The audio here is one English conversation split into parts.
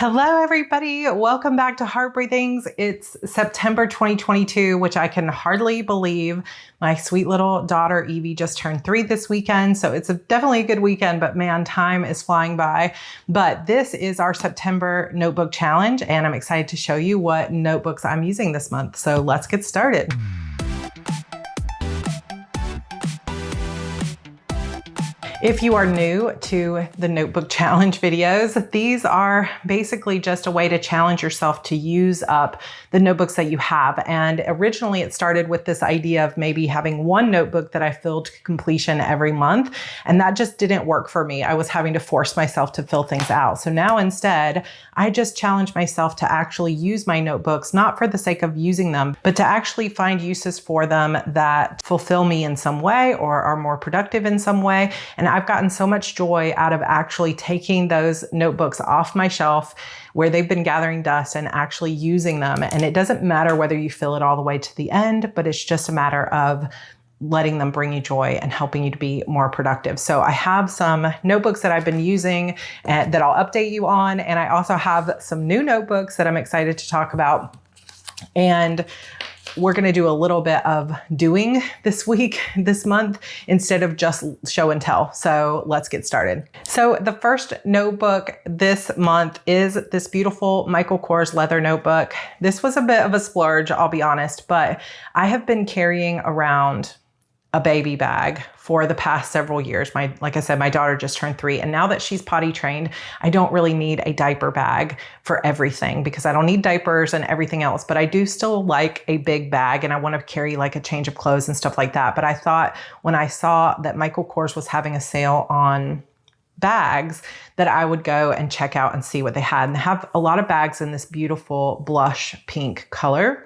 Hello, everybody. Welcome back to Heart Breathings. It's September 2022, which I can hardly believe. My sweet little daughter, Evie, just turned 3 this weekend. So it's definitely a good weekend, but man, time is flying by. But this is our September notebook challenge, and I'm excited to show you what notebooks I'm using this month. So let's get started. If you are new to the notebook challenge videos, these are basically just a way to challenge yourself to use up the notebooks that you have. And originally it started with this idea of maybe having one notebook that I filled to completion every month. And that just didn't work for me. I was having to force myself to fill things out. So now instead, I just challenge myself to actually use my notebooks, not for the sake of using them, but to actually find uses for them that fulfill me in some way or are more productive in some way. And I've gotten so much joy out of actually taking those notebooks off my shelf where they've been gathering dust and actually using them. And it doesn't matter whether you fill it all the way to the end, but it's just a matter of letting them bring you joy and helping you to be more productive. So I have some notebooks that I've been using that I'll update you on. And I also have some new notebooks that I'm excited to talk about. And we're going to do a little bit of doing this month, instead of just show and tell. So let's get started. So the first notebook this month is this beautiful Michael Kors leather notebook. This was a bit of a splurge, I'll be honest, but I have been carrying around a baby bag for the past several years. Like I said, my daughter just turned 3. And now that she's potty trained, I don't really need a diaper bag for everything because I don't need diapers and everything else, but I do still like a big bag and I want to carry like a change of clothes and stuff like that. But I thought when I saw that Michael Kors was having a sale on bags that I would go and check out and see what they had. And they have a lot of bags in this beautiful blush pink color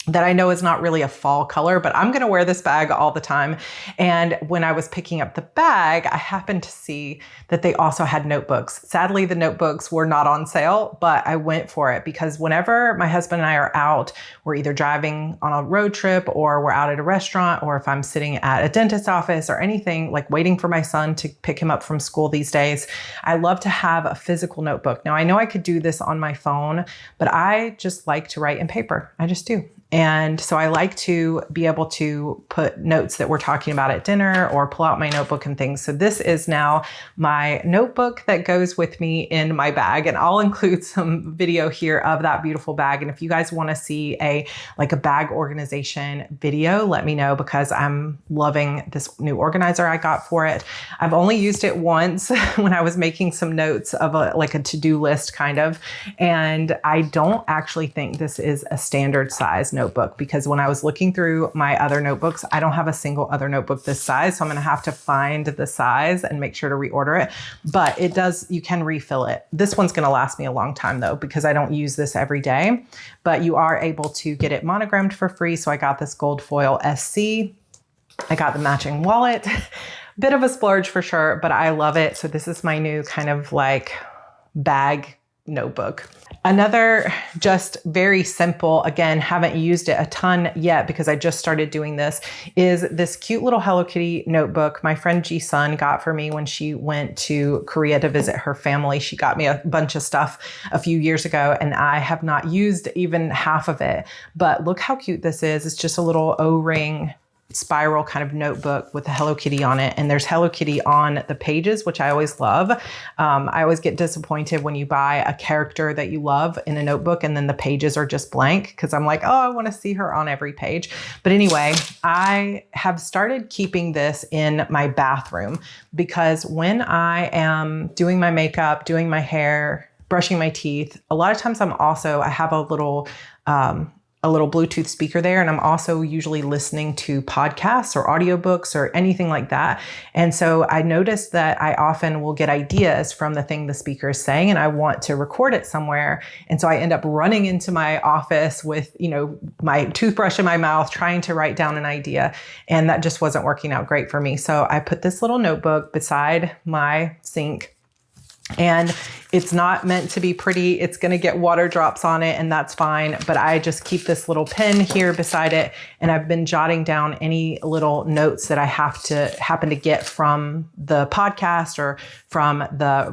that I know is not really a fall color, but I'm going to wear this bag all the time. And when I was picking up the bag, I happened to see that they also had notebooks. Sadly, the notebooks were not on sale, but I went for it because whenever my husband and I are out, we're either driving on a road trip or we're out at a restaurant, or if I'm sitting at a dentist's office or anything, like waiting for my son to pick him up from school these days, I love to have a physical notebook. Now, I know I could do this on my phone, but I just like to write in paper. I just do. And so I like to be able to put notes that we're talking about at dinner or pull out my notebook and things. So this is now my notebook that goes with me in my bag. And I'll include some video here of that beautiful bag. And if you guys want to see a bag organization video, let me know because I'm loving this new organizer I got for it. I've only used it once when I was making some notes of a to-do list kind of. And I don't actually think this is a standard size notebook because when I was looking through my other notebooks, I don't have a single other notebook this size. So I'm going to have to find the size and make sure to reorder it. But you can refill it. This one's going to last me a long time though, because I don't use this every day, but you are able to get it monogrammed for free. So I got this gold foil SC. I got the matching wallet. Bit of a splurge for sure, but I love it. So this is my new kind of bag notebook. Another just very simple, again, haven't used it a ton yet because I just started doing this, is this cute little Hello Kitty notebook my friend Ji-sun got for me when she went to Korea to visit her family. She got me a bunch of stuff a few years ago and I have not used even half of it, but look how cute this is. It's just a little O-ring spiral kind of notebook with a Hello Kitty on it. And there's Hello Kitty on the pages, which I always love. I always get disappointed when you buy a character that you love in a notebook and then the pages are just blank because I'm like, oh, I want to see her on every page. But anyway, I have started keeping this in my bathroom because when I am doing my makeup, doing my hair, brushing my teeth, a lot of times I have a little Bluetooth speaker there. And I'm also usually listening to podcasts or audiobooks or anything like that. And so I noticed that I often will get ideas from the thing the speaker is saying, and I want to record it somewhere. And so I end up running into my office with, my toothbrush in my mouth, trying to write down an idea. And that just wasn't working out great for me. So I put this little notebook beside my sink And it's not meant to be pretty. It's going to get water drops on it, and that's fine. But I just keep this little pen here beside it, and I've been jotting down any little notes that I happen to get from the podcast, or from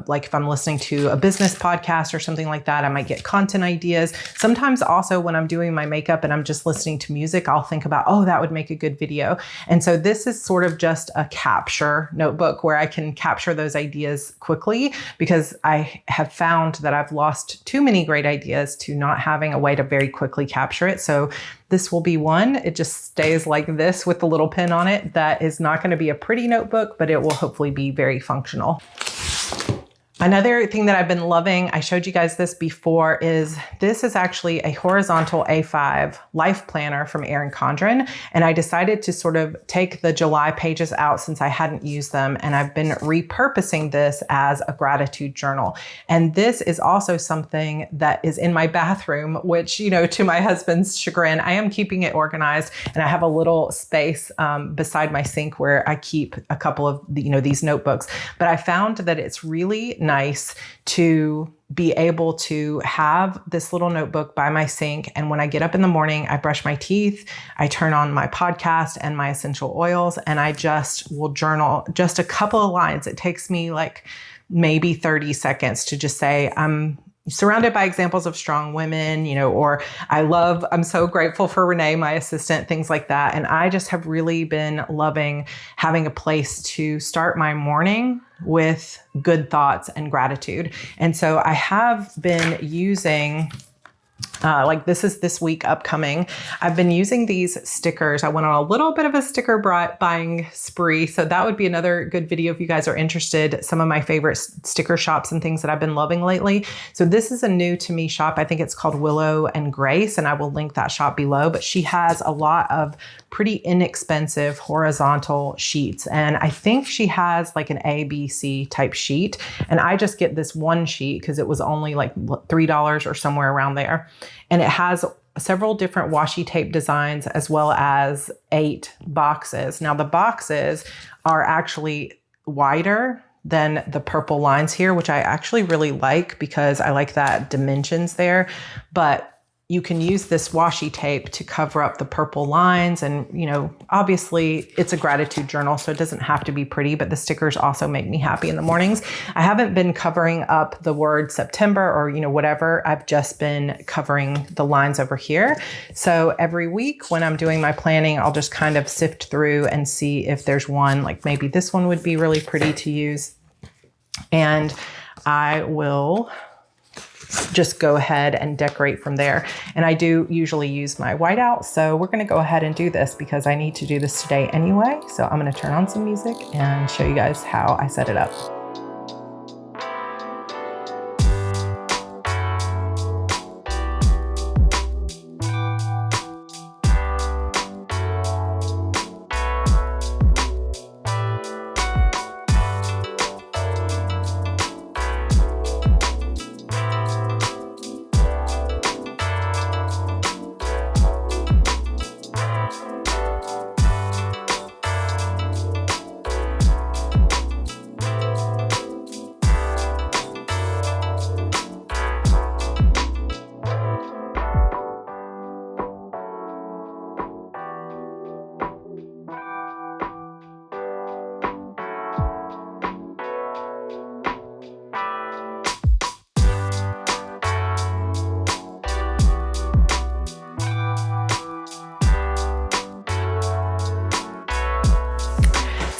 like if I'm listening to a business podcast or something like that, I might get content ideas. Sometimes also when I'm doing my makeup and I'm just listening to music, I'll think about, oh, that would make a good video. And so this is sort of just a capture notebook where I can capture those ideas quickly, because I have found that I've lost too many great ideas to not having a way to very quickly capture it. So this will be one. It just stays like this with the little pin on it. That is not going to be a pretty notebook, but it will hopefully be very functional. Another thing that I've been loving, I showed you guys this before, is this is actually a horizontal A5 life planner from Erin Condren. And I decided to sort of take the July pages out since I hadn't used them. And I've been repurposing this as a gratitude journal. And this is also something that is in my bathroom, which, to my husband's chagrin, I am keeping it organized. And I have a little space beside my sink where I keep a couple of, these notebooks. But I found that it's really nice to be able to have this little notebook by my sink. And when I get up in the morning, I brush my teeth, I turn on my podcast and my essential oils, and I just will journal just a couple of lines. It takes me like maybe 30 seconds to just say, I'm surrounded by examples of strong women, or I'm so grateful for Renee, my assistant, things like that. And I just have really been loving having a place to start my morning with good thoughts and gratitude. And so I have been using, this is this week upcoming, I've been using these stickers. I went on a little bit of a sticker buying spree. So that would be another good video if you guys are interested. Some of my favorite sticker shops and things that I've been loving lately. So this is a new to me shop. I think it's called Willow and Grace, and I will link that shop below. But she has a lot of pretty inexpensive horizontal sheets. And I think she has like an A, B, C type sheet. And I just get this one sheet because it was only like $3 or somewhere around there. And it has several different washi tape designs as well as 8 boxes. Now the boxes are actually wider than the purple lines here, which I actually really like because I like that dimensions there. But you can use this washi tape to cover up the purple lines. And, obviously it's a gratitude journal, so it doesn't have to be pretty, but the stickers also make me happy in the mornings. I haven't been covering up the word September or, whatever. I've just been covering the lines over here. So every week when I'm doing my planning, I'll just kind of sift through and see if there's one, like maybe this one would be really pretty to use. And I will just go ahead and decorate from there. And I do usually use my whiteout. So we're going to go ahead and do this because I need to do this today anyway. So I'm going to turn on some music and show you guys how I set it up.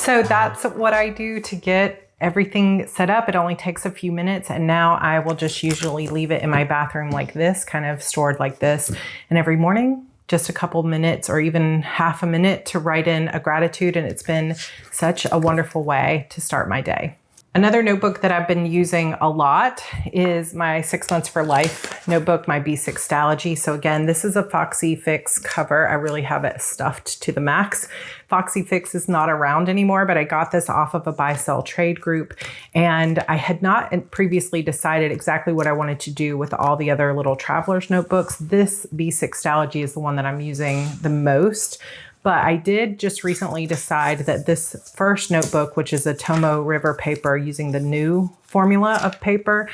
So that's what I do to get everything set up. It only takes a few minutes, and now I will just usually leave it in my bathroom like this, kind of stored like this. And every morning, just a couple minutes or even half a minute to write in a gratitude. And it's been such a wonderful way to start my day. Another notebook that I've been using a lot is my 6 Months for Life notebook, my B6stalogy. So again, this is a Foxy Fix cover. I really have it stuffed to the max. Foxy Fix is not around anymore, but I got this off of a buy-sell trade group. And I had not previously decided exactly what I wanted to do with all the other little traveler's notebooks. This B6stalogy is the one that I'm using the most. But I did just recently decide that this first notebook, which is a Tomo River paper using the new formula of paper,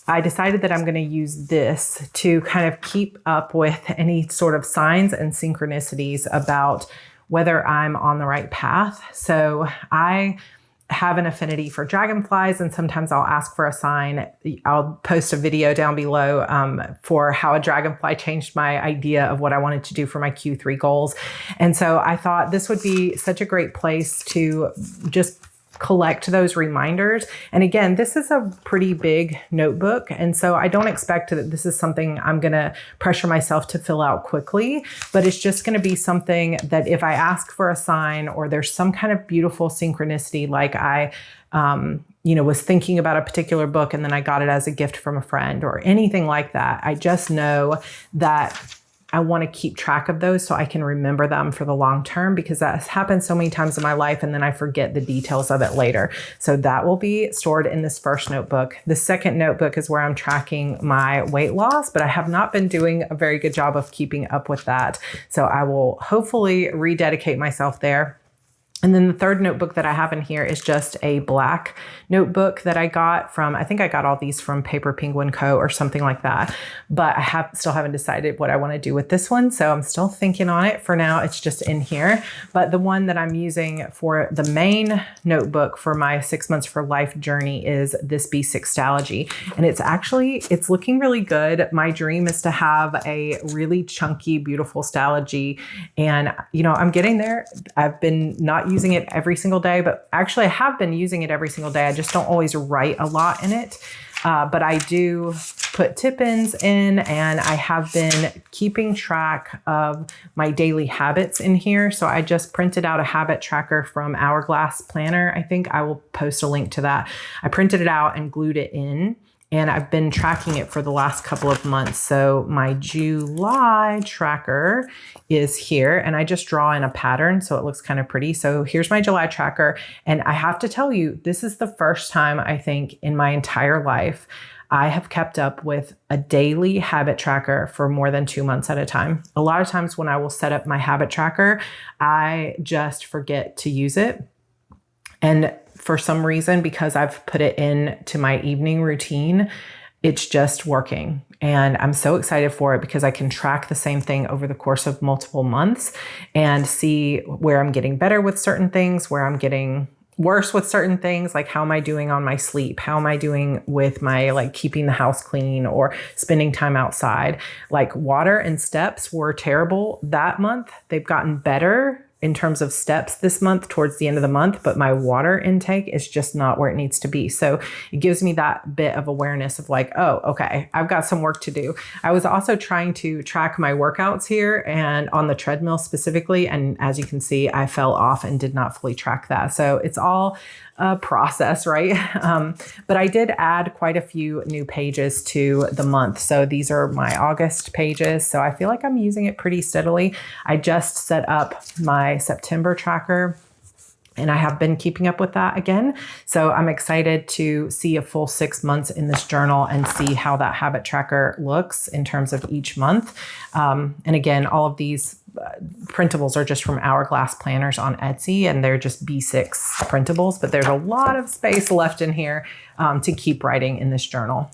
I decided that I'm going to use this to kind of keep up with any sort of signs and synchronicities about whether I'm on the right path. So I have an affinity for dragonflies, and sometimes I'll ask for a sign. I'll post a video down below for how a dragonfly changed my idea of what I wanted to do for my Q3 goals. And so I thought this would be such a great place to just collect those reminders. And again, this is a pretty big notebook. And so I don't expect that this is something I'm going to pressure myself to fill out quickly, but it's just going to be something that if I ask for a sign or there's some kind of beautiful synchronicity, like I, was thinking about a particular book and then I got it as a gift from a friend or anything like that, I just know that I want to keep track of those so I can remember them for the long term, because that has happened so many times in my life and then I forget the details of it later. So that will be stored in this first notebook. The second notebook is where I'm tracking my weight loss, but I have not been doing a very good job of keeping up with that. So I will hopefully rededicate myself there. And then the third notebook that I have in here is just a black notebook that I got from, I think I got all these from Paper Penguin Co. or something like that. But I still haven't decided what I want to do with this one. So I'm still thinking on it. For now, it's just in here. But the one that I'm using for the main notebook for my 6 months for life journey is this B6tology. And it's looking really good. My dream is to have a really chunky, beautiful stalogy. And, I'm getting there. I've been not using it every single day, but actually I have been using it every single day. I just don't always write a lot in it. But I do put tip-ins in, and I have been keeping track of my daily habits in here. So I just printed out a habit tracker from Hourglass Planner. I think I will post a link to that. I printed it out and glued it in, and I've been tracking it for the last couple of months. So my July tracker is here, and I just draw in a pattern so it looks kind of pretty. So here's my July tracker. And I have to tell you, this is the first time I think in my entire life I have kept up with a daily habit tracker for more than 2 months at a time. A lot of times when I will set up my habit tracker, I just forget to use it. And for some reason, because I've put it into my evening routine, it's just working. And I'm so excited for it because I can track the same thing over the course of multiple months and see where I'm getting better with certain things, where I'm getting worse with certain things, like how am I doing on my sleep? How am I doing with my keeping the house clean or spending time outside? Like water and steps were terrible that month. They've gotten better in terms of steps this month towards the end of the month, but my water intake is just not where it needs to be. So it gives me that bit of awareness of oh, okay, I've got some work to do. I was also trying to track my workouts here and on the treadmill specifically. And as you can see, I fell off and did not fully track that. So it's all a process, right? But I did add quite a few new pages to the month. So these are my August pages. So I feel like I'm using it pretty steadily. I just set up my September tracker, and I have been keeping up with that again. So I'm excited to see a full 6 months in this journal and see how that habit tracker looks in terms of each month. And again, all of these printables are just from Hourglass Planners on Etsy, and they're just B6 printables, but there's a lot of space left in here to keep writing in this journal.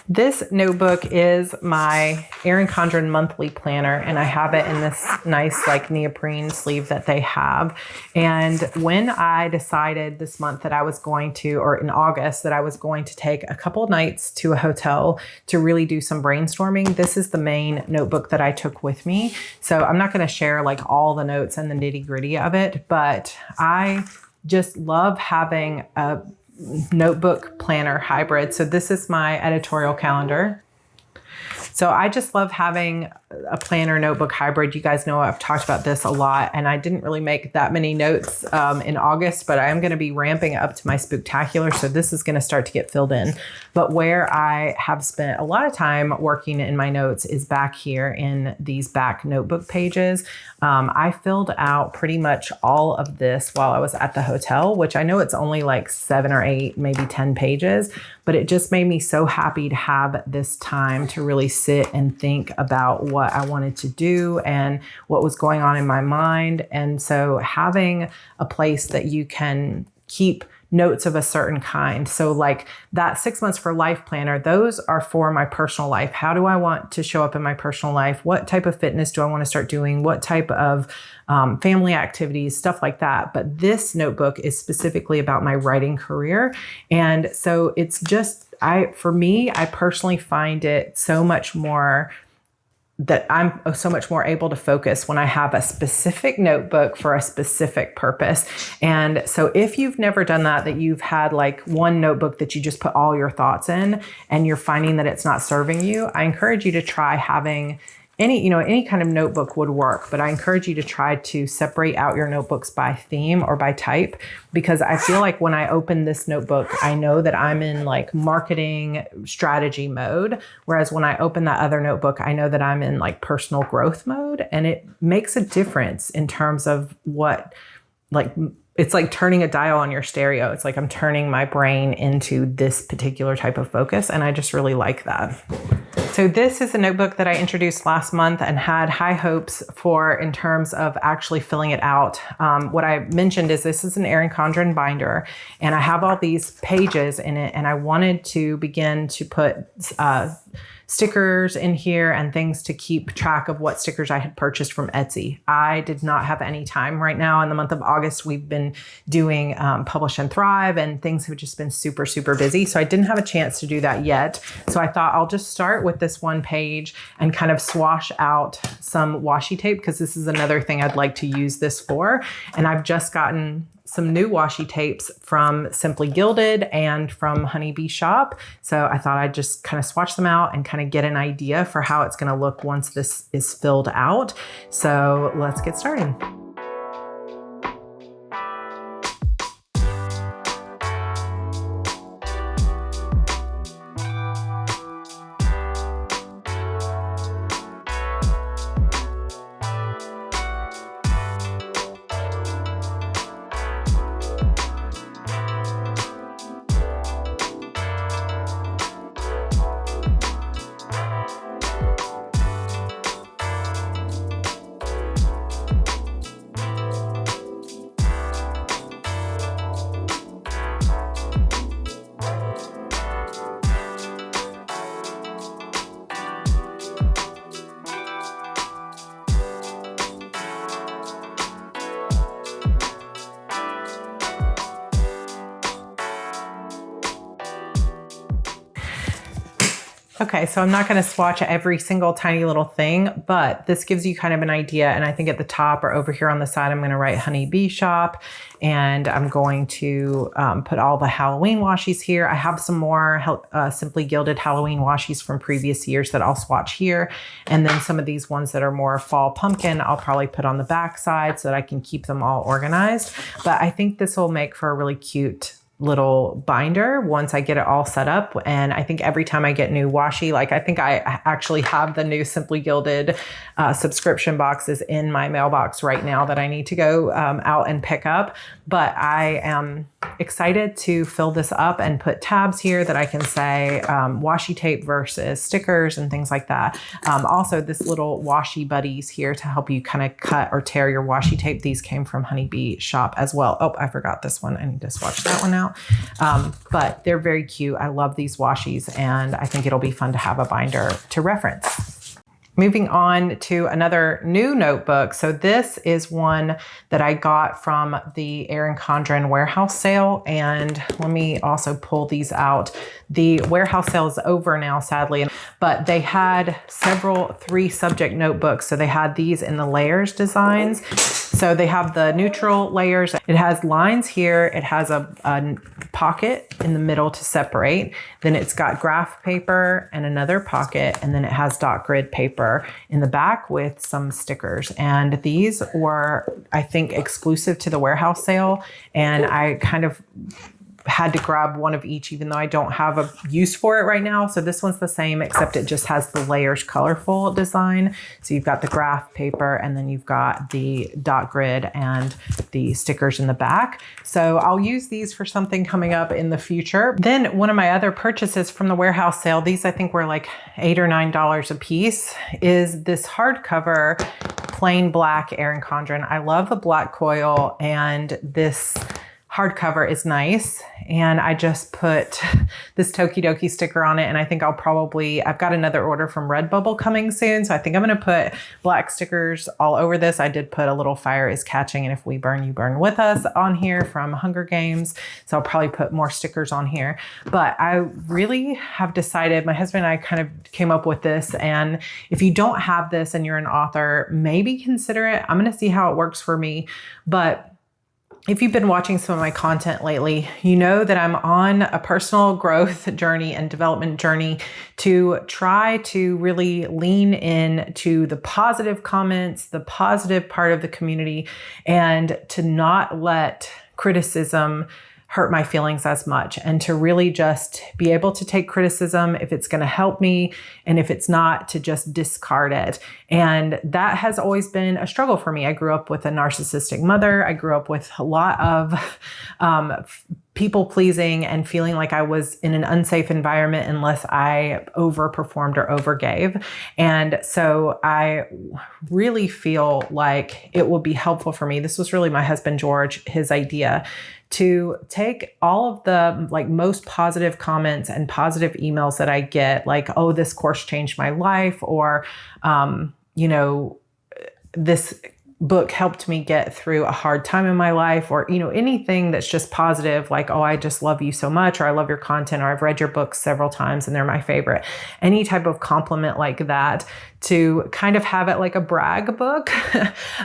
This notebook is my Erin Condren monthly planner, and I have it in this nice neoprene sleeve that they have. And when I decided this month that I was going to, or in August, that I was going to take a couple of nights to a hotel to really do some brainstorming, this is the main notebook that I took with me. So I'm not going to share all the notes and the nitty gritty of it, but I just love having a notebook planner hybrid. So this is my editorial calendar. So I just love having a planner notebook hybrid. You guys know I've talked about this a lot, and I didn't really make that many notes in August, but I am going to be ramping up to my Spooktacular. So this is going to start to get filled in. But where I have spent a lot of time working in my notes is back here in these back notebook pages. I filled out pretty much all of this while I was at the hotel, which I know it's only 7 or 8, maybe 10 pages, but it just made me so happy to have this time to really sit and think about what I wanted to do and what was going on in my mind. And so having a place that you can keep notes of a certain kind. So like that 6 months for life planner, those are for my personal life. How do I want to show up in my personal life? What type of fitness do I want to start doing? What type of family activities, stuff like that. But this notebook is specifically about my writing career. And so it's just, for me, I personally find it so much more that I'm so much more able to focus when I have a specific notebook for a specific purpose. And so if you've never done that you've had like one notebook that you just put all your thoughts in and you're finding that it's not serving you, I encourage you to try having any kind of notebook would work, but I encourage you to try to separate out your notebooks by theme or by type, because I feel like when I open this notebook, I know that I'm in like marketing strategy mode. Whereas when I open that other notebook, I know that I'm in like personal growth mode, and it makes a difference in terms of what, like, it's like turning a dial on your stereo. It's like I'm turning my brain into this particular type of focus, and I just really like that. So this is a notebook that I introduced last month and had high hopes for in terms of actually filling it out. What I mentioned is this is an Erin Condren binder, and I have all these pages in it, and I wanted to begin to put stickers in here and things to keep track of what stickers I had purchased from Etsy. I did not have any time right now. In the month of August, we've been doing Publish and Thrive, and things have just been super, super busy. So I didn't have a chance to do that yet. So I thought I'll just start with this one page and kind of swash out some washi tape, because this is another thing I'd like to use this for. And I've just gotten some new washi tapes from Simply Gilded and from Honeybee Shop. So I thought I'd just kind of swatch them out and kind of get an idea for how it's going to look once this is filled out. So let's get started. Okay, so I'm not going to swatch every single tiny little thing, but this gives you kind of an idea. And I think at the top or over here on the side, I'm going to write Honeybee Shop, and I'm going to put all the Halloween washies here. I have some more Simply Gilded Halloween washies from previous years that I'll swatch here. And then some of these ones that are more fall pumpkin, I'll probably put on the back side so that I can keep them all organized. But I think this will make for a really cute little binder once I get it all set up. And I think every time I get new washi, like I think I actually have the new Simply Gilded subscription boxes in my mailbox right now that I need to go out and pick up. But I am excited to fill this up and put tabs here that I can say washi tape versus stickers and things like that. Also, this little washi buddies here to help you kind of cut or tear your washi tape. These came from Honeybee Shop as well. Oh, I forgot this one. I need to swatch that one out. But they're very cute. I love these washies, and I think it'll be fun to have a binder to reference. Moving on to another new notebook. So this is one that I got from the Erin Condren warehouse sale. And let me also pull these out. The warehouse sale is over now, sadly, but they had 3 subject notebooks. So they had these in the layers designs. So they have the neutral layers. It has lines here. It has a pocket in the middle to separate. Then it's got graph paper and another pocket. And then it has dot grid paper in the back with some stickers. And these were, I think, exclusive to the warehouse sale. And I kind of had to grab one of each, even though I don't have a use for it right now. So this one's the same, except it just has the layers colorful design. So you've got the graph paper, and then you've got the dot grid and the stickers in the back. So I'll use these for something coming up in the future. Then one of my other purchases from the warehouse sale, these I think were like $8 or $9 a piece, is this hardcover plain black Erin Condren. I love the black coil, and this hardcover is nice. And I just put this Tokidoki sticker on it. And I think I've got another order from Redbubble coming soon. So I think I'm going to put black stickers all over this. I did put a little fire is catching, and if we burn, you burn with us on here from Hunger Games. So I'll probably put more stickers on here. But I really have decided, my husband and I kind of came up with this. And if you don't have this and you're an author, maybe consider it. I'm going to see how it works for me. But if you've been watching some of my content lately, you know that I'm on a personal growth journey and development journey to try to really lean in to the positive comments, the positive part of the community, and to not let criticism hurt my feelings as much, and to really just be able to take criticism if it's going to help me, and if it's not, to just discard it. And that has always been a struggle for me. I grew up with a narcissistic mother. I grew up with a lot of people pleasing and feeling like I was in an unsafe environment unless I overperformed or overgave. And so I really feel like it will be helpful for me. This was really my husband, George, his idea, to take all of the most positive comments and positive emails that I get, like, oh, this course changed my life, or, this book helped me get through a hard time in my life, or, anything that's just positive, like, oh, I just love you so much, or I love your content, or I've read your books several times and they're my favorite. Any type of compliment like that, to kind of have it like a brag book,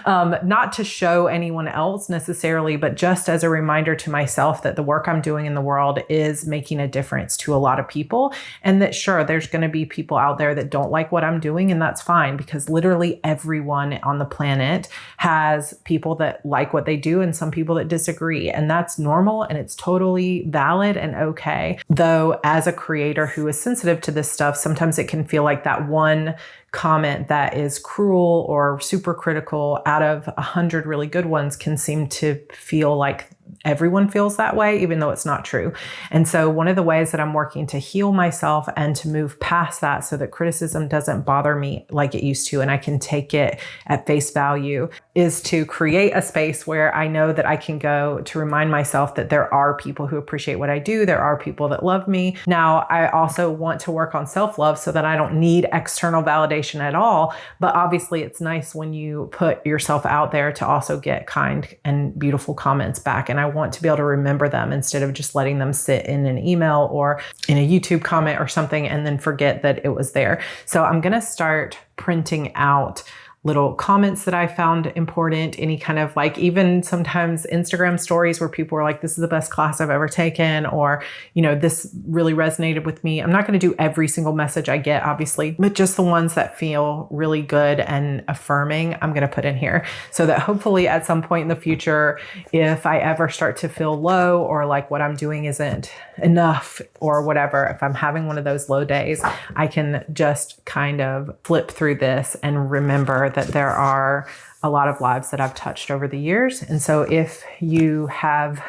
not to show anyone else necessarily, but just as a reminder to myself that the work I'm doing in the world is making a difference to a lot of people. And that, sure, there's going to be people out there that don't like what I'm doing, and that's fine, because literally everyone on the planet has people that like what they do and some people that disagree. And that's normal, and it's totally valid and okay. Though as a creator who is sensitive to this stuff, sometimes it can feel like that one comment that is cruel or super critical out of 100 really good ones can seem to feel like everyone feels that way, even though it's not true. And so one of the ways that I'm working to heal myself and to move past that, so that criticism doesn't bother me like it used to, and I can take it at face value, is to create a space where I know that I can go to remind myself that there are people who appreciate what I do. There are people that love me. Now, I also want to work on self-love so that I don't need external validation at all. But obviously it's nice when you put yourself out there to also get kind and beautiful comments back. And I want to be able to remember them instead of just letting them sit in an email or in a YouTube comment or something and then forget that it was there. So I'm going to start printing out little comments that I found important, any kind of even sometimes Instagram stories where people were like, this is the best class I've ever taken, or, this really resonated with me. I'm not going to do every single message I get, obviously, but just the ones that feel really good and affirming, I'm going to put in here, so that hopefully at some point in the future, if I ever start to feel low, or like what I'm doing isn't enough or whatever, if I'm having one of those low days, I can just kind of flip through this and remember that there are a lot of lives that I've touched over the years. And so if you have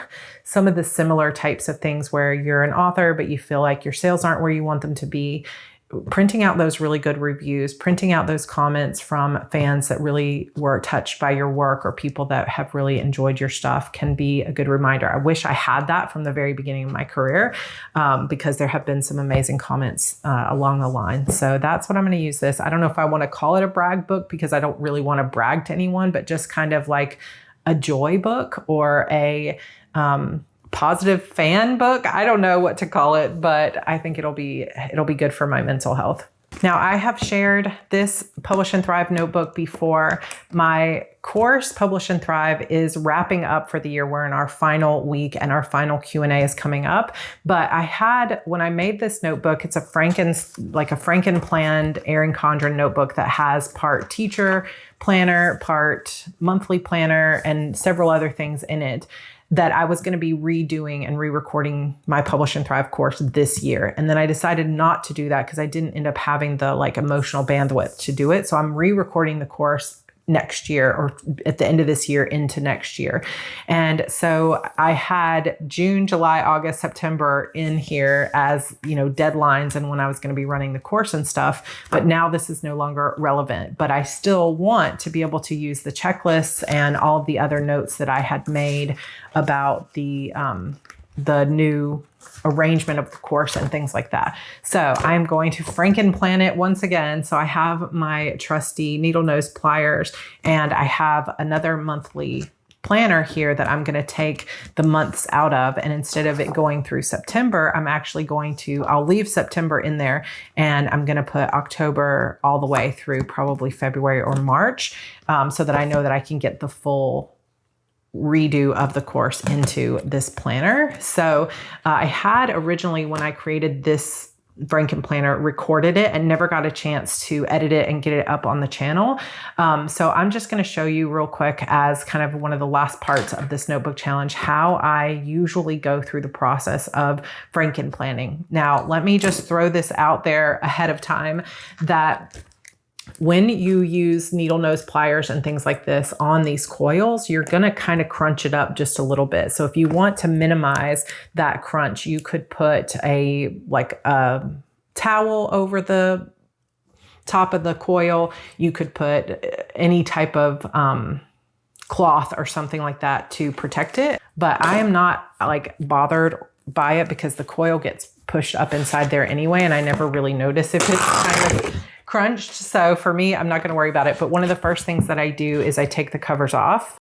some of the similar types of things where you're an author, but you feel like your sales aren't where you want them to be, printing out those really good reviews, printing out those comments from fans that really were touched by your work, or people that have really enjoyed your stuff, can be a good reminder. I wish I had that from the very beginning of my career, because there have been some amazing comments along the line. So that's what I'm going to use this. I don't know if I want to call it a brag book, because I don't really want to brag to anyone, but just kind of like a joy book, or a positive fan book. I don't know what to call it, but I think it'll be good for my mental health. Now, I have shared this Publish and Thrive notebook before. My course, Publish and Thrive, is wrapping up for the year. We're in our final week and our final Q&A is coming up. But when I made this notebook, it's a Frankenplanned Erin Condren notebook that has part teacher planner, part monthly planner, and several other things in it. that I was going to be redoing and re-recording my Publish and Thrive course this year. And then I decided not to do that because I didn't end up having the like emotional bandwidth to do it. So I'm re-recording the course next year, or at the end of this year into next year. And so I had June, July, August, September in here as, you know, deadlines and when I was going to be running the course and stuff. But now this is no longer relevant, but I still want to be able to use the checklists and all of the other notes that I had made about the new arrangement of the course and things like that. So I'm going to Frankenplan it once again. So I have my trusty needle nose pliers, and I have another monthly planner here that I'm going to take the months out of. And instead of it going through September, I'm actually I'll leave September in there, and I'm going to put October all the way through probably February or March, so that I know that I can get the full redo of the course into this planner. So I had originally, when I created this Frankenplanner, recorded it and never got a chance to edit it and get it up on the channel. So I'm just going to show you real quick as kind of one of the last parts of this notebook challenge, how I usually go through the process of Frankenplanning. Now, let me just throw this out there ahead of time that when you use needle nose pliers and things like this on these coils, you're going to kind of crunch it up just a little bit. So if you want to minimize that crunch, you could put a towel over the top of the coil. You could put any type of cloth or something like that to protect it. But I am not like bothered by it because the coil gets pushed up inside there anyway, and I never really notice if it's kind of crunched. So for me, I'm not going to worry about it. But one of the first things that I do is I take the covers off.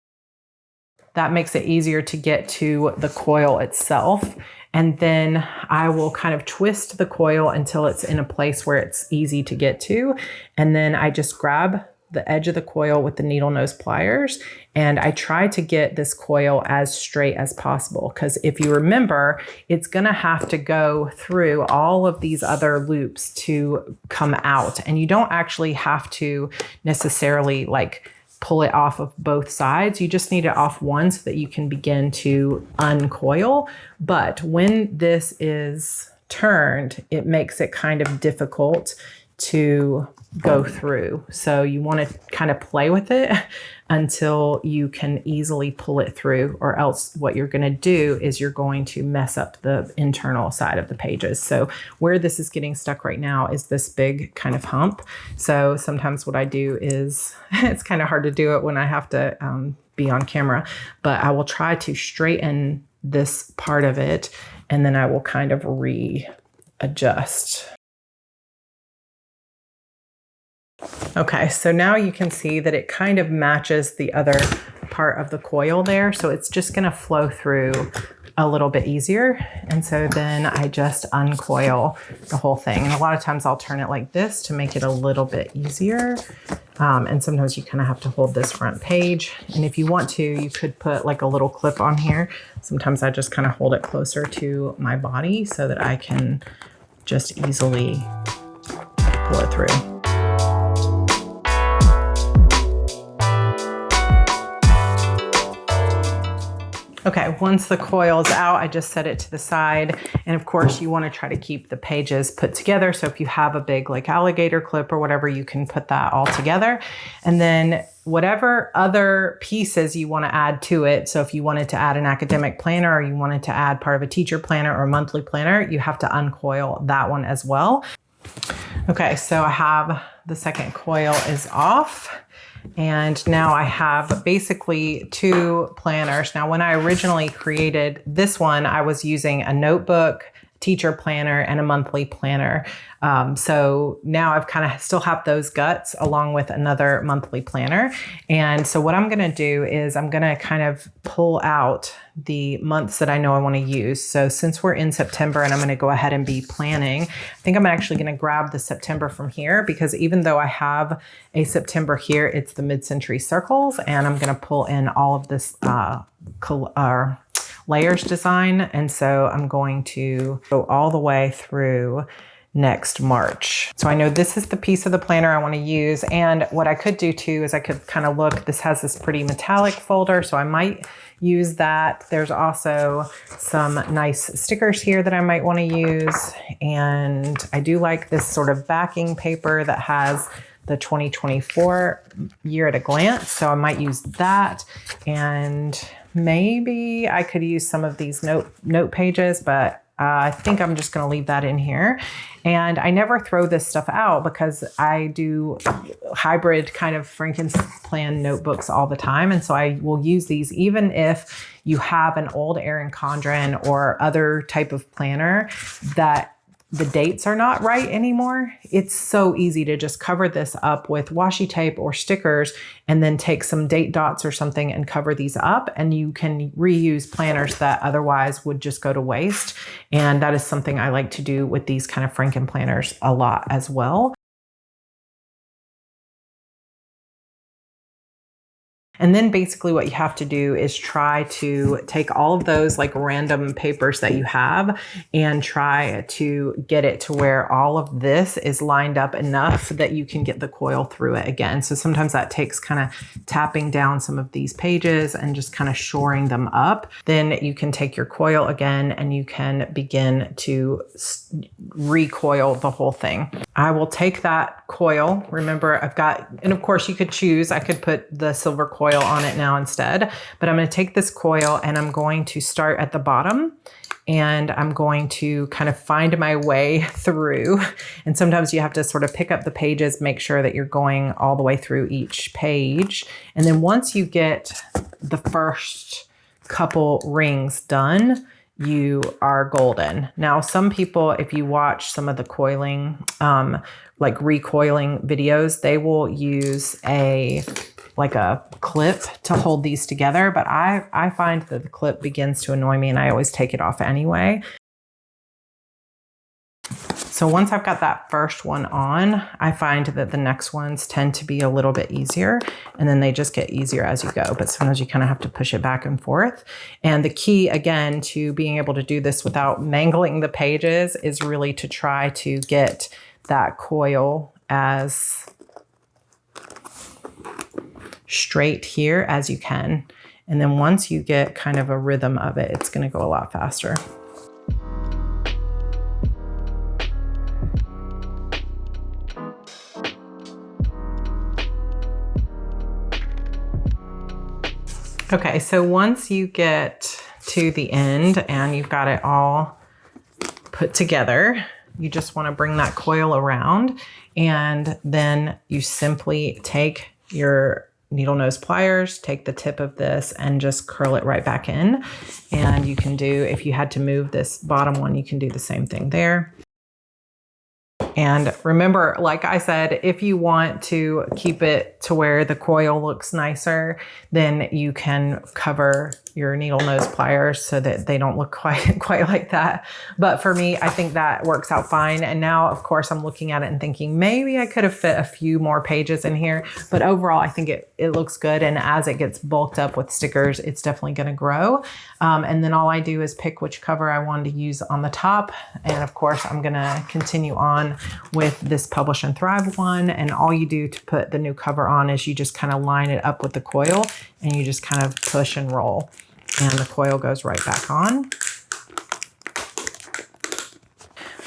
That makes it easier to get to the coil itself. And then I will kind of twist the coil until it's in a place where it's easy to get to. And then I just grab the edge of the coil with the needle nose pliers, and I try to get this coil as straight as possible, because if you remember, it's going to have to go through all of these other loops to come out, and you don't actually have to necessarily like pull it off of both sides. You just need it off one so that you can begin to uncoil. But when this is turned, it makes it kind of difficult to go through. So you want to kind of play with it until you can easily pull it through, or else what you're going to do is you're going to mess up the internal side of the pages. So where this is getting stuck right now is this big kind of hump. So sometimes what I do is, it's kind of hard to do it when I have to be on camera, but I will try to straighten this part of it, and then I will kind of readjust. Okay, so now you can see that it kind of matches the other part of the coil there. So it's just going to flow through a little bit easier. And so then I just uncoil the whole thing. And a lot of times I'll turn it like this to make it a little bit easier. And sometimes you kind of have to hold this front page. And if you want to, you could put like a little clip on here. Sometimes I just kind of hold it closer to my body so that I can just easily pull it through. Okay, once the coil is out, I just set it to the side. And of course, you want to try to keep the pages put together. So if you have a big like alligator clip or whatever, you can put that all together. And then whatever other pieces you want to add to it. So if you wanted to add an academic planner, or you wanted to add part of a teacher planner or a monthly planner, you have to uncoil that one as well. Okay, so I have the second coil is off. And now I have basically two planners. Now, when I originally created this one, I was using a notebook, teacher planner, and a monthly planner. So now I've kind of still have those guts along with another monthly planner. And so what I'm going to do is I'm going to kind of pull out the months that I know I want to use. So since we're in September and I'm going to go ahead and be planning, I think I'm actually going to grab the September from here, because even though I have a September here, it's the mid-century circles, and I'm going to pull in all of this layers design. And so I'm going to go all the way through next March. So I know this is the piece of the planner I want to use. And what I could do too is I could kind of look, this has this pretty metallic folder, so I might use that. There's also some nice stickers here that I might want to use. And I do like this sort of backing paper that has the 2024 year at a glance. So I might use that. And maybe I could use some of these note pages, but I think I'm just going to leave that in here. And I never throw this stuff out because I do hybrid kind of Frankenplan notebooks all the time. And so I will use these even if you have an old Erin Condren or other type of planner that the dates are not right anymore. It's so easy to just cover this up with washi tape or stickers and then take some date dots or something and cover these up, and you can reuse planners that otherwise would just go to waste. And that is something I like to do with these kind of Frankenplanners a lot as well. And then basically what you have to do is try to take all of those like random papers that you have and try to get it to where all of this is lined up enough that you can get the coil through it again. So sometimes that takes kind of tapping down some of these pages and just kind of shoring them up. Then you can take your coil again and you can begin to recoil the whole thing. I will take that coil. Remember, I've got, and of course you could choose, I could put the silver coil on it now instead, but I'm going to take this coil and I'm going to start at the bottom and I'm going to kind of find my way through. And sometimes you have to sort of pick up the pages, make sure that you're going all the way through each page. And then once you get the first couple rings done, you are golden. Now, some people, if you watch some of the coiling, like recoiling videos, they will use a clip to hold these together. But I find that the clip begins to annoy me and I always take it off anyway. So once I've got that first one on, I find that the next ones tend to be a little bit easier and then they just get easier as you go. But sometimes you kind of have to push it back and forth. And the key again to being able to do this without mangling the pages is really to try to get that coil as straight here as you can. And then once you get kind of a rhythm of it, it's going to go a lot faster. Okay, so once you get to the end and you've got it all put together, you just want to bring that coil around and then you simply take your needle nose pliers, take the tip of this and just curl it right back in. And you can do, if you had to move this bottom one, you can do the same thing there. And remember, like I said, if you want to keep it to where the coil looks nicer, then you can cover your needle nose pliers so that they don't look quite like that. But for me, I think that works out fine. And now, of course, I'm looking at it and thinking maybe I could have fit a few more pages in here. But overall, I think it looks good. And as it gets bulked up with stickers, it's definitely going to grow. And then all I do is pick which cover I wanted to use on the top. And of course, I'm going to continue on with this Publish and Thrive one. And all you do to put the new cover on is you just kind of line it up with the coil and you just kind of push and roll. And the coil goes right back on.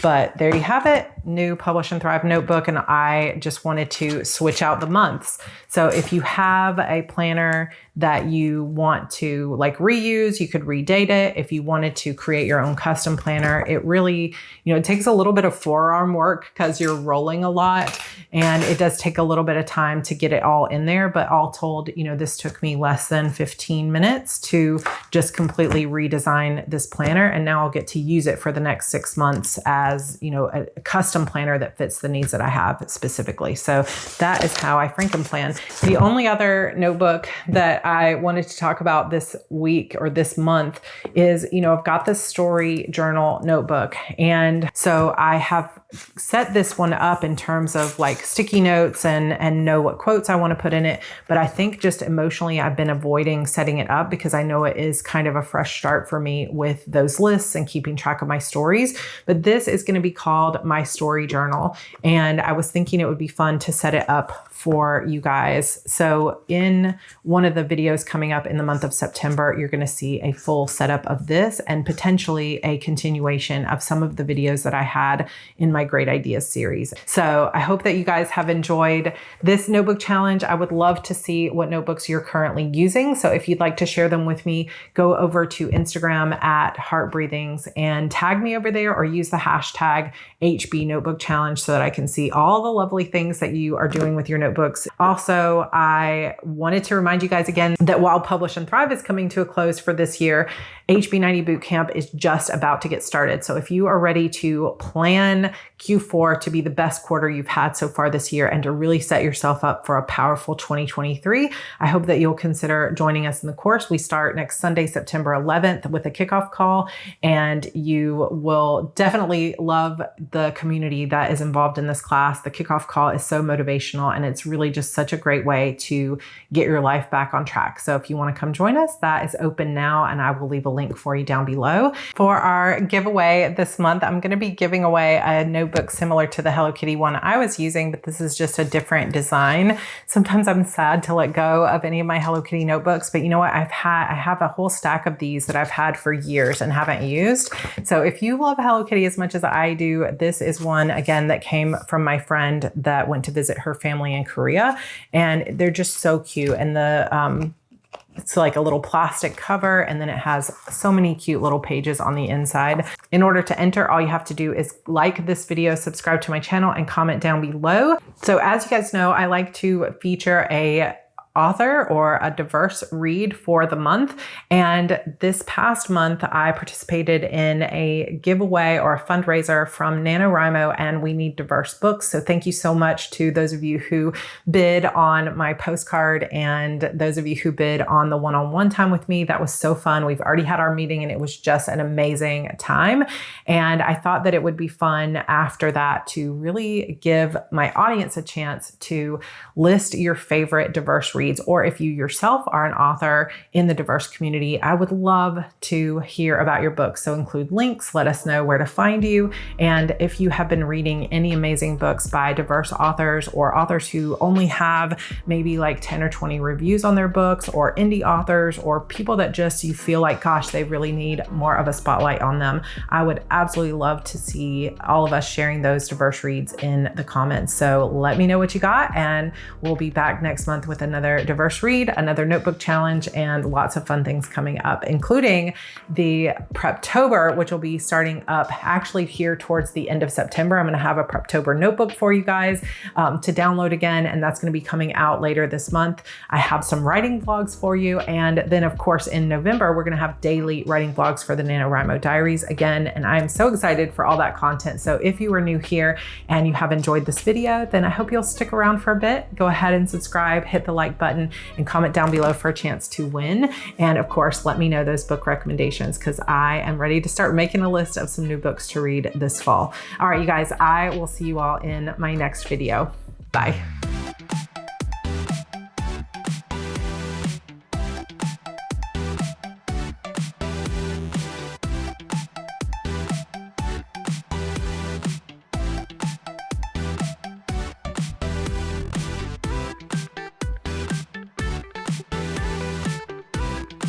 But there you have it, new Publish and Thrive notebook. And I just wanted to switch out the months. So if you have a planner that you want to like reuse, you could redate it. If you wanted to create your own custom planner, it really, it takes a little bit of forearm work because you're rolling a lot and it does take a little bit of time to get it all in there. But all told, this took me less than 15 minutes to just completely redesign this planner. And now I'll get to use it for the next 6 months as, a custom planner that fits the needs that I have specifically. So that is how I Frankenplan. The only other notebook that I wanted to talk about this week or this month is, I've got this StoryJournal notebook. And so I have set this one up in terms of like sticky notes and know what quotes I want to put in it. But I think just emotionally, I've been avoiding setting it up because I know it is kind of a fresh start for me with those lists and keeping track of my stories. But this is going to be called my story journal. And I was thinking it would be fun to set it up for you guys. So in one of the videos coming up in the month of September, you're going to see a full setup of this and potentially a continuation of some of the videos that I had in my Great Ideas series. So I hope that you guys have enjoyed this notebook challenge. I would love to see what notebooks you're currently using. So if you'd like to share them with me, go over to Instagram at Heart Breathings and tag me over there, or use the hashtag HB Notebook Challenge so that I can see all the lovely things that you are doing with your notebooks. Also, I wanted to remind you guys again that while Publish and Thrive is coming to a close for this year, HB90 Bootcamp is just about to get started. So if you are ready to plan Q4 to be the best quarter you've had so far this year and to really set yourself up for a powerful 2023, I hope that you'll consider joining us in the course. We start next Sunday, September 11th with a kickoff call, and you will definitely love the community that is involved in this class. The kickoff call is so motivational, and it's really just such a great way to get your life back on track. So if you want to come join us, that is open now, and I will leave a link for you down below. For our giveaway this month, I'm going to be giving away a notebook similar to the Hello Kitty one I was using, but this is just a different design. Sometimes I'm sad to let go of any of my Hello Kitty notebooks, but you know what? I have a whole stack of these that I've had for years and haven't used. So if you love Hello Kitty as much as I do, this is one, again, that came from my friend that went to visit her family in Korea, and they're just so cute. And it's like a little plastic cover, and then it has so many cute little pages on the inside. In order to enter, all you have to do is like this video, subscribe to my channel, and comment down below. So as you guys know, I like to feature a author or a diverse read for the month. And this past month, I participated in a giveaway or a fundraiser from NaNoWriMo, and We Need Diverse Books. So thank you so much to those of you who bid on my postcard and those of you who bid on the one-on-one time with me. That was so fun. We've already had our meeting, and it was just an amazing time. And I thought that it would be fun after that to really give my audience a chance to list your favorite diverse reads. Or if you yourself are an author in the diverse community, I would love to hear about your books. So include links, let us know where to find you. And if you have been reading any amazing books by diverse authors, or authors who only have maybe like 10 or 20 reviews on their books, or indie authors, or people that just you feel like, gosh, they really need more of a spotlight on them, I would absolutely love to see all of us sharing those diverse reads in the comments. So let me know what you got, and we'll be back next month with another diverse read, another notebook challenge, and lots of fun things coming up, including the Preptober, which will be starting up actually here towards the end of September. I'm going to have a Preptober notebook for you guys to download again, and that's going to be coming out later this month. I have some writing vlogs for you, and then of course in November we're going to have daily writing vlogs for the NaNoWriMo Diaries again, and I'm so excited for all that content. So if you are new here and you have enjoyed this video, then I hope you'll stick around for a bit. Go ahead and subscribe, hit the like button, and comment down below for a chance to win. And of course, let me know those book recommendations, because I am ready to start making a list of some new books to read this fall. All right, you guys, I will see you all in my next video. Bye.